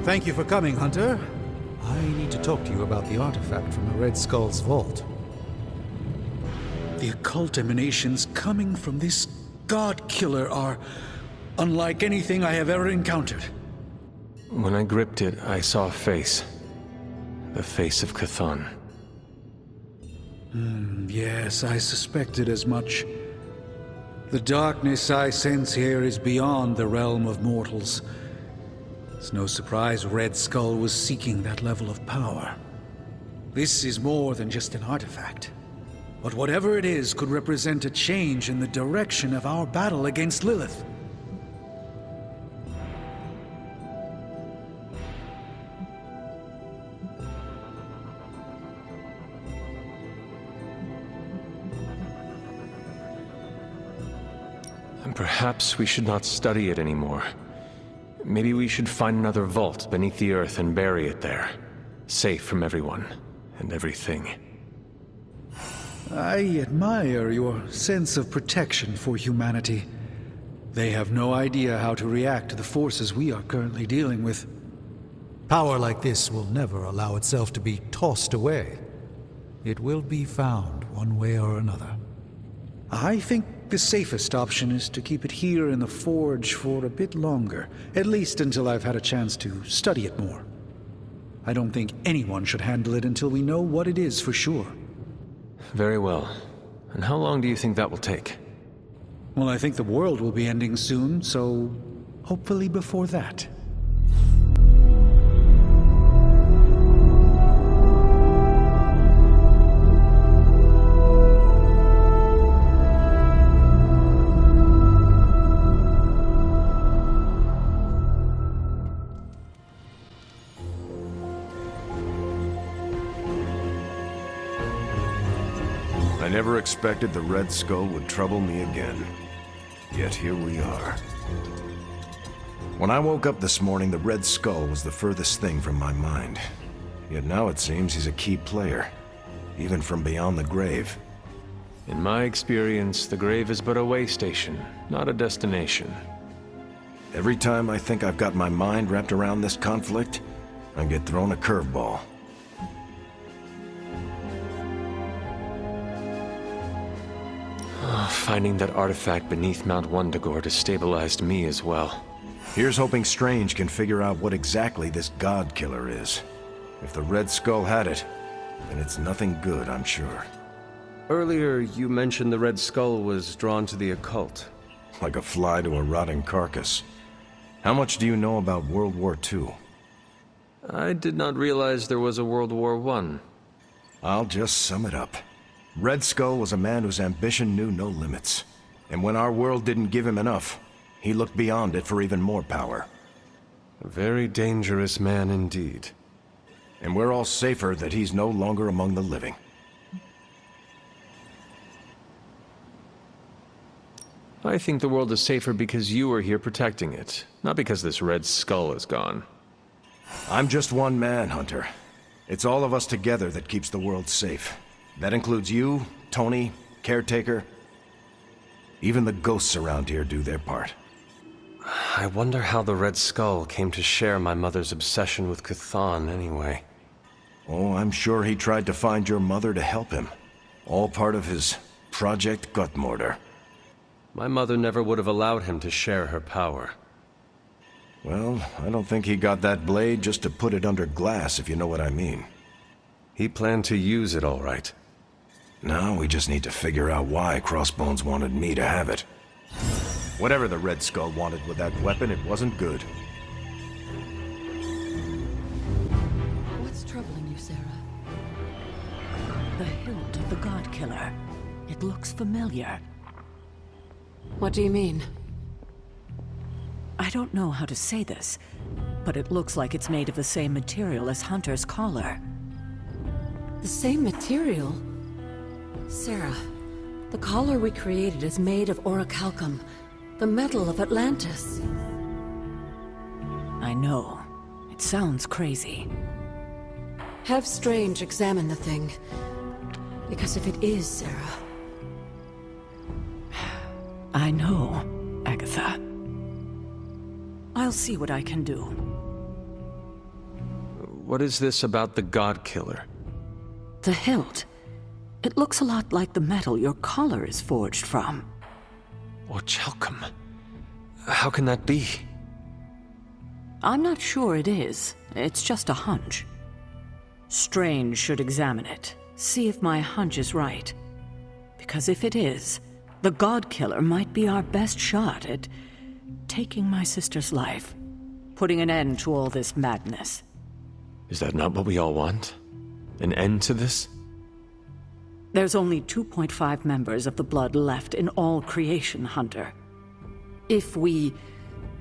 Thank you for coming, Hunter. I need to talk to you about the artifact from the Red Skull's vault. The occult emanations coming from this god killer are unlike anything I have ever encountered. When I gripped it, I saw a face. The face of Chthon. Yes, I suspected as much. The darkness I sense here is beyond the realm of mortals. It's no surprise Red Skull was seeking that level of power. This is more than just an artifact. But whatever it is could represent a change in the direction of our battle against Lilith. And perhaps we should not study it anymore. Maybe we should find another vault beneath the earth and bury it there. Safe from everyone and everything. I admire your sense of protection for humanity. They have no idea how to react to the forces we are currently dealing with. Power like this will never allow itself to be tossed away. It will be found one way or another. I think the safest option is to keep it here in the forge for a bit longer, at least until I've had a chance to study it more. I don't think anyone should handle it until we know what it is for sure. Very well. And how long do you think that will take? Well, I think the world will be ending soon, so hopefully before that. I never expected the Red Skull would trouble me again. Yet here we are. When I woke up this morning, the Red Skull was the furthest thing from my mind. Yet now it seems he's a key player, even from beyond the grave. In my experience, the grave is but a way station, not a destination. Every time I think I've got my mind wrapped around this conflict, I get thrown a curveball. Finding that artifact beneath Mount Wundagore destabilized me as well. Here's hoping Strange can figure out what exactly this god killer is. If the Red Skull had it, then it's nothing good, I'm sure. Earlier, you mentioned the Red Skull was drawn to the occult. Like a fly to a rotting carcass. How much do you know about World War II? I did not realize there was a World War I. I'll just sum it up. Red Skull was a man whose ambition knew no limits. And when our world didn't give him enough, he looked beyond it for even more power. A very dangerous man indeed. And we're all safer that he's no longer among the living. I think the world is safer because you are here protecting it, not because this Red Skull is gone. I'm just one man, Hunter. It's all of us together that keeps the world safe. That includes you, Tony, Caretaker. Even the ghosts around here do their part. I wonder how the Red Skull came to share my mother's obsession with Chthon anyway. Oh, I'm sure he tried to find your mother to help him. All part of his Project Gutmortar. My mother never would have allowed him to share her power. Well, I don't think he got that blade just to put it under glass, if you know what I mean. He planned to use it all right. Now we just need to figure out why Crossbones wanted me to have it. Whatever the Red Skull wanted with that weapon, it wasn't good. What's troubling you, Sarah? The hilt of the God Killer. It looks familiar. What do you mean? I don't know how to say this, but it looks like it's made of the same material as Hunter's collar. The same material? Sarah, the collar we created is made of orichalcum, the metal of Atlantis. I know. It sounds crazy. Have Strange examine the thing. Because if it is Sarah, I know, Agatha. I'll see what I can do. What is this about the God Killer? The hilt. It looks a lot like the metal your collar is forged from. Orichalcum? How can that be? I'm not sure it is. It's just a hunch. Strange should examine it, see if my hunch is right. Because if it is, the God Killer might be our best shot at taking my sister's life, putting an end to all this madness. Is that not what we all want? An end to this? There's only 2.5 members of the Blood left in all creation, Hunter.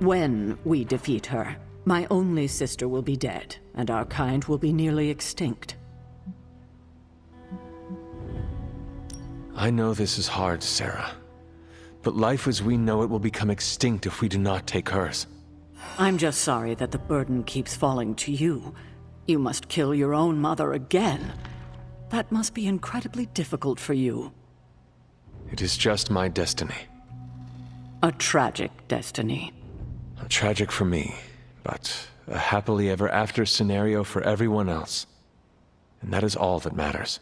When we defeat her, my only sister will be dead, and our kind will be nearly extinct. I know this is hard, Sarah. But life as we know it will become extinct if we do not take hers. I'm just sorry that the burden keeps falling to you. You must kill your own mother again. That must be incredibly difficult for you. It is just my destiny. A tragic destiny. Tragic for me, but a happily ever after scenario for everyone else. And that is all that matters.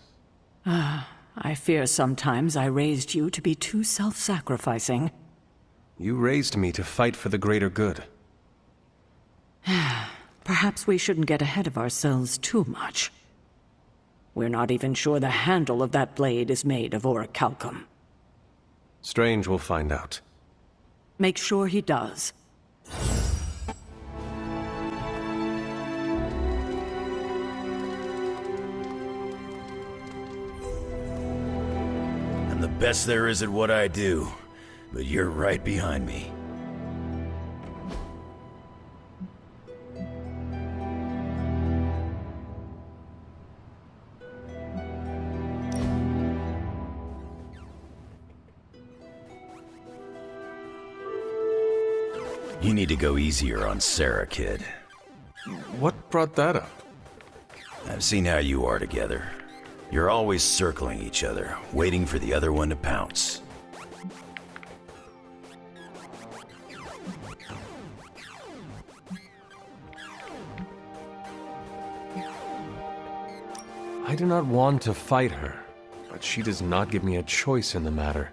I fear sometimes I raised you to be too self-sacrificing. You raised me to fight for the greater good. Perhaps we shouldn't get ahead of ourselves too much. We're not even sure the handle of that blade is made of orichalcum. Strange will find out. Make sure he does. I'm the best there is at what I do, but you're right behind me. You need to go easier on Sarah, kid. What brought that up? I've seen how you are together. You're always circling each other, waiting for the other one to pounce. I do not want to fight her, but she does not give me a choice in the matter.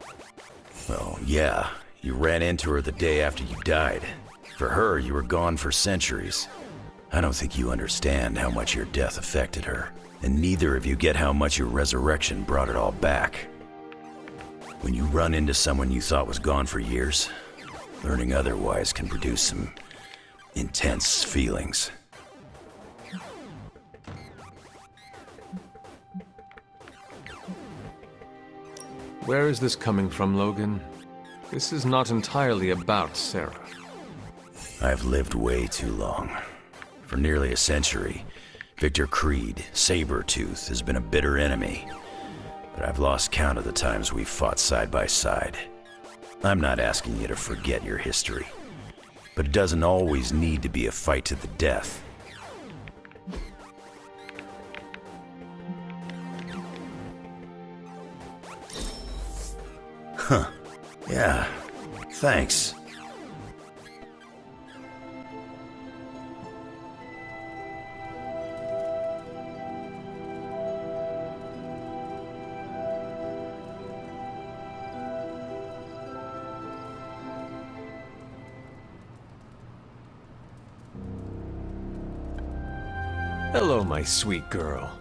Well, yeah, you ran into her the day after you died. For her, you were gone for centuries. I don't think you understand how much your death affected her, and neither of you get how much your resurrection brought it all back. When you run into someone you thought was gone for years, learning otherwise can produce some intense feelings. Where is this coming from, Logan? This is not entirely about Sarah. I've lived way too long. For nearly a century, Victor Creed, Sabretooth, has been a bitter enemy. But I've lost count of the times we've fought side by side. I'm not asking you to forget your history. But it doesn't always need to be a fight to the death. Huh. Yeah. Thanks. Hello, my sweet girl.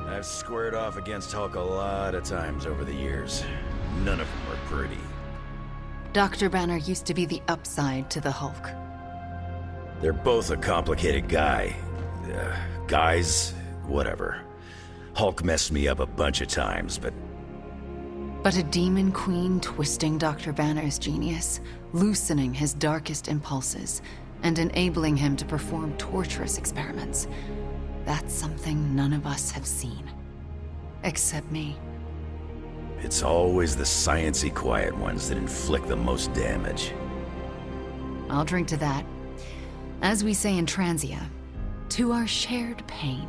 I've squared off against Hulk a lot of times over the years. None of them are pretty. Dr. Banner used to be the upside to the Hulk. They're both a complicated guy. Guys, whatever. Hulk messed me up a bunch of times, but But a demon queen twisting Dr. Banner's genius, loosening his darkest impulses, and enabling him to perform torturous experiments. That's something none of us have seen. Except me. it's always the sciencey quiet ones that inflict the most damage. I'll drink to that. As we say in Transia, to our shared pain.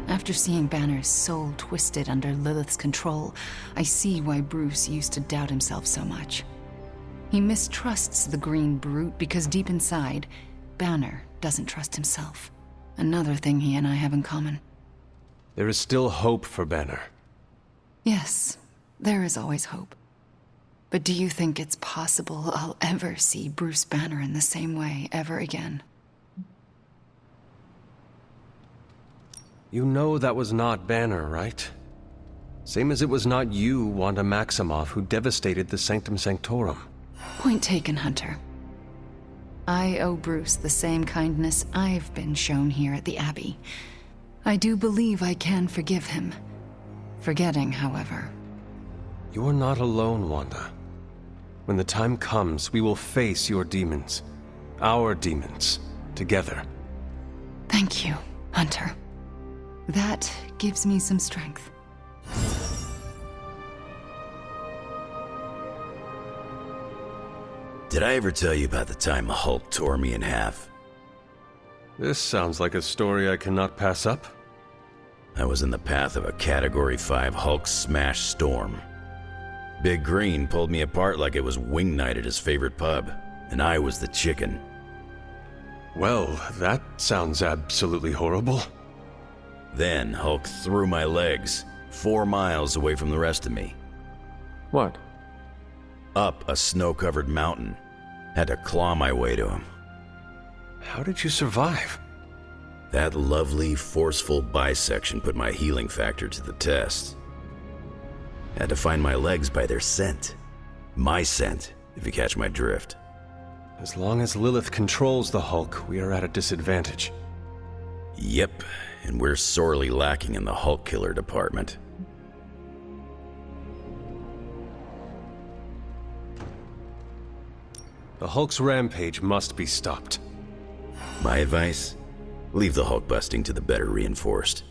After seeing Banner's soul twisted under Lilith's control, I see why Bruce used to doubt himself so much. He mistrusts the green brute because deep inside, Banner doesn't trust himself. Another thing he and I have in common. There is still hope for Banner. Yes, there is always hope. But do you think it's possible I'll ever see Bruce Banner in the same way ever again? You know that was not Banner, right? Same as it was not you, Wanda Maximoff, who devastated the Sanctum Sanctorum. Point taken, Hunter. I owe Bruce the same kindness I've been shown here at the Abbey. I do believe I can forgive him. Forgetting, however. You're not alone, Wanda. When the time comes, we will face your demons. Our demons. Together. Thank you, Hunter. That gives me some strength. Did I ever tell you about the time the Hulk tore me in half? This sounds like a story I cannot pass up. I was in the path of a Category 5 Hulk smash storm. Big Green pulled me apart like it was wing night at his favorite pub, and I was the chicken. Well, that sounds absolutely horrible. Then Hulk threw my legs 4 miles away from the rest of me. What? Up a snow-covered mountain. Had to claw my way to him. How did you survive? That lovely, forceful bisection put my healing factor to the test. Had to find my legs by their scent. My scent, if you catch my drift. As long as Lilith controls the Hulk, we are at a disadvantage. Yep, and we're sorely lacking in the Hulk killer department. The Hulk's rampage must be stopped. My advice? Leave the Hulk busting to the better reinforced.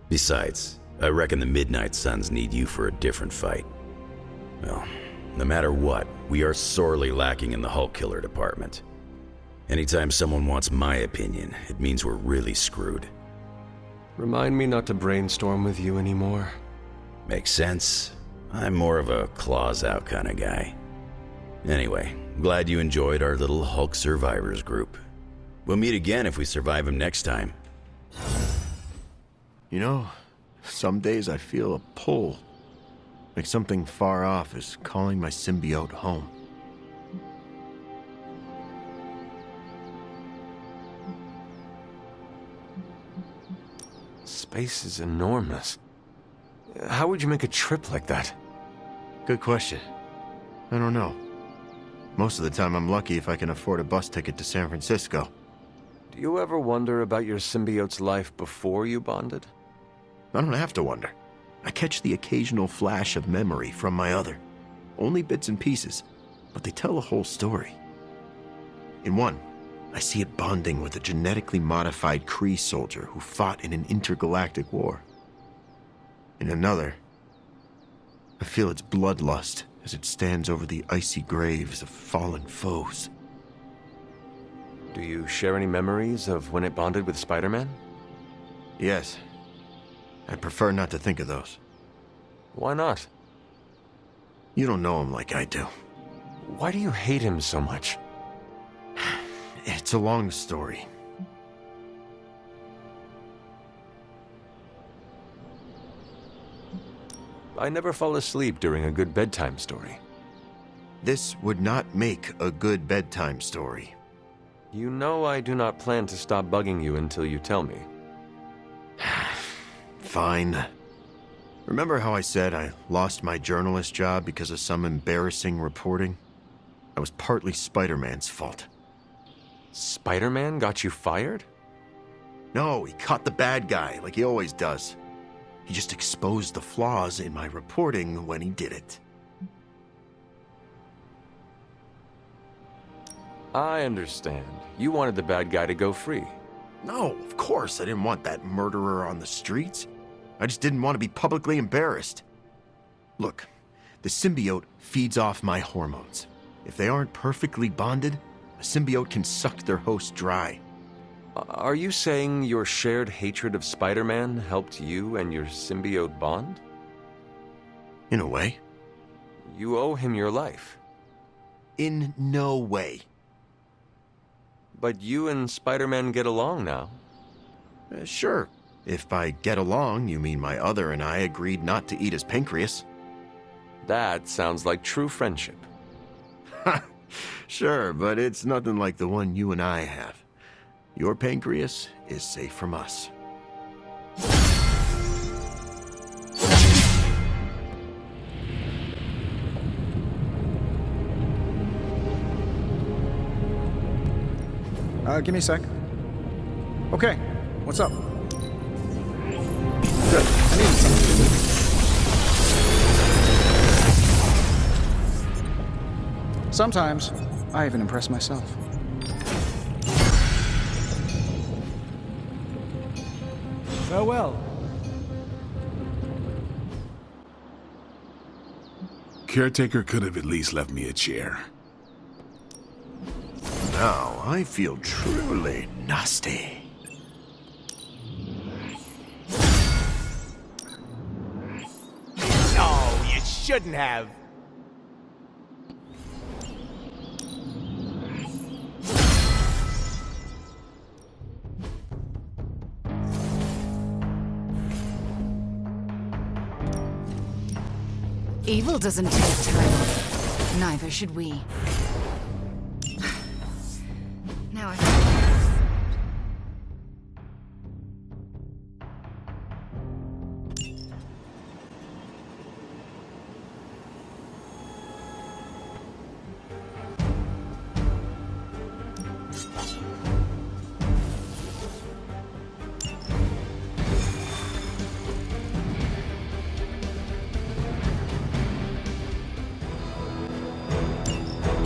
Besides, I reckon the Midnight Suns need you for a different fight. Well, no matter what, we are sorely lacking in the Hulk killer department. Anytime someone wants my opinion, it means we're really screwed. Remind me not to brainstorm with you anymore. Makes sense. I'm more of a claws out kind of guy. Anyway, glad you enjoyed our little Hulk survivors group. We'll meet again if we survive him next time. You know, some days I feel a pull. Like something far off is calling my symbiote home. Space is enormous. How would you make a trip like that? Good question. I don't know. Most of the time I'm lucky if I can afford a bus ticket to San Francisco. Do you ever wonder about your symbiote's life before you bonded? I don't have to wonder. I catch the occasional flash of memory from my other. Only bits and pieces, but they tell a whole story. In one, I see it bonding with a genetically modified Kree soldier who fought in an intergalactic war. In another, I feel its bloodlust as it stands over the icy graves of fallen foes. Do you share any memories of when it bonded with Spider-Man? Yes. I prefer not to think of those. Why not? You don't know him like I do. Why do you hate him so much? It's a long story. I never fall asleep during a good bedtime story. This would not make a good bedtime story. You know I do not plan to stop bugging you until you tell me. Fine. Remember how I said I lost my journalist job because of some embarrassing reporting? That was partly Spider-Man's fault. Spider-Man got you fired? No, he caught the bad guy, like he always does. He just exposed the flaws in my reporting when he did it. I understand. You wanted the bad guy to go free. No, of course I didn't want that murderer on the streets. I just didn't want to be publicly embarrassed. Look, the symbiote feeds off my hormones. If they aren't perfectly bonded, a symbiote can suck their host dry. Are you saying your shared hatred of Spider-Man helped you and your symbiote bond? In a way. You owe him your life. In no way. But you and Spider-Man get along now. Sure. If by get along, you mean my other and I agreed not to eat his pancreas. That sounds like true friendship. Sure, but it's nothing like the one you and I have. Your pancreas is safe from us. Give me a sec. Okay, what's up? Good. I needed something. Sometimes, I even impress myself. Farewell. Caretaker could have at least left me a chair. Now I feel truly nasty. No, you shouldn't have. Evil doesn't take time. Neither should we. Now I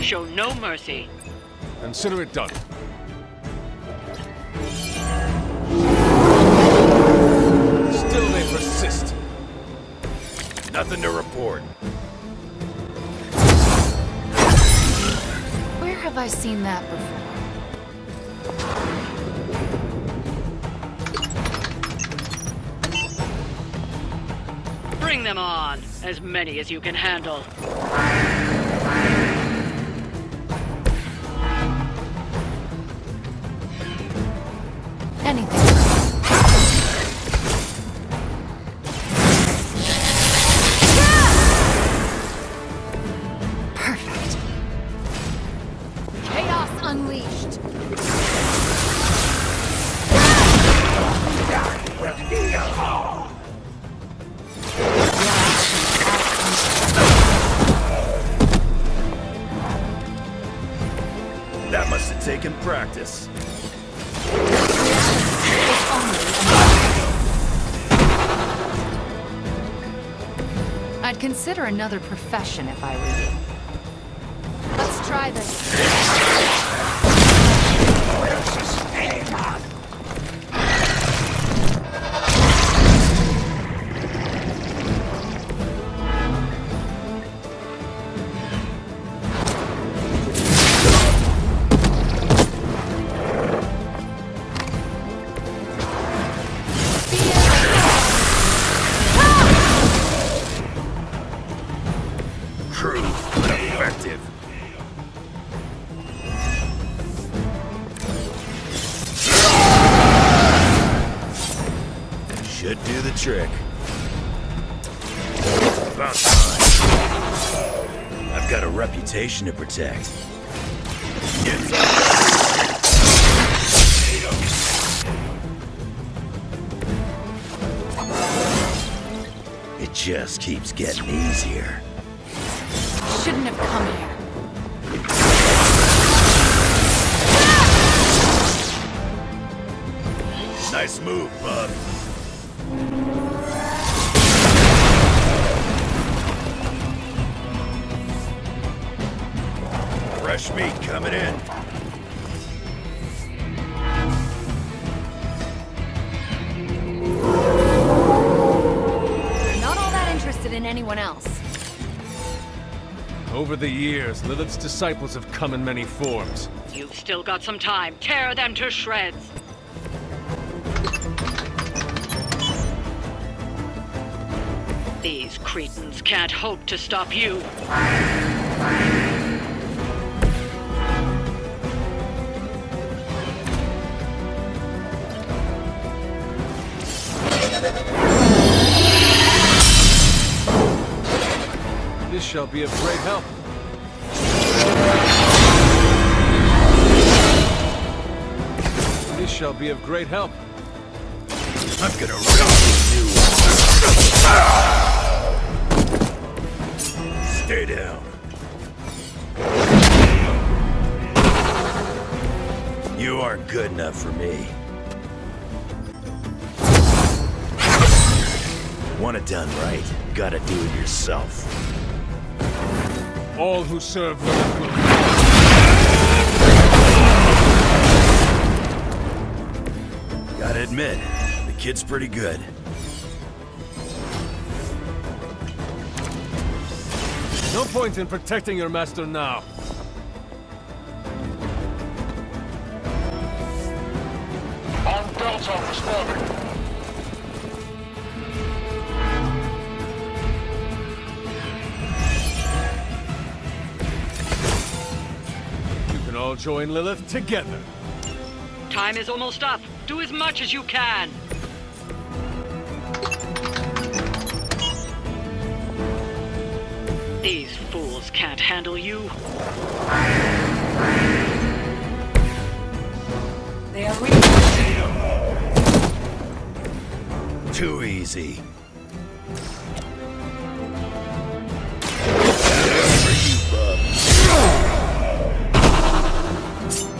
Show no mercy. Consider it done. Still they persist. Nothing to report. Where have I seen that before? Bring them on. As many as you can handle. Anything. Perfect. Chaos unleashed. That must have taken practice. I'd consider another profession if I were you. Let's try this. Should do the trick. About time. I've got a reputation to protect. It just keeps getting easier. Shouldn't have come here. Nice move, bud. Fresh meat coming in. Not all that interested in anyone else. Over the years, Lilith's disciples have come in many forms. You've still got some time. Tear them to shreds. These cretins can't hope to stop you. This shall be of great help. This shall be of great help. I'm gonna rip you. Stay down. You aren't good enough for me. Want it done right, gotta do it yourself. All who serve Lilith will... Gotta admit, the kid's pretty good. No point in protecting your master now. On Delta responding. You can all join Lilith together. Time is almost up. Do as much as you can. These fools can't handle you. They are reaching. Too easy.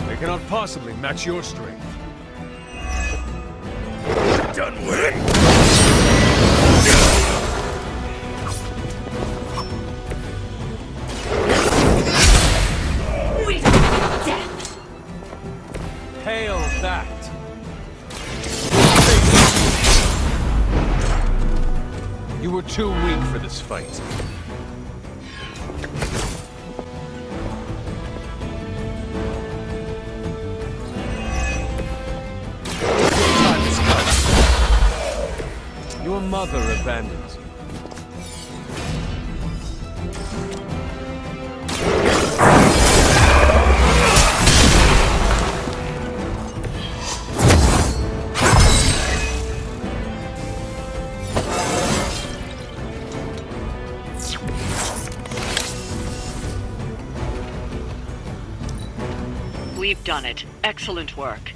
They cannot possibly match your strength. Done with it. Hail that! You were too weak for this fight. Time has come. Your mother abandons you. We've done it. Excellent work.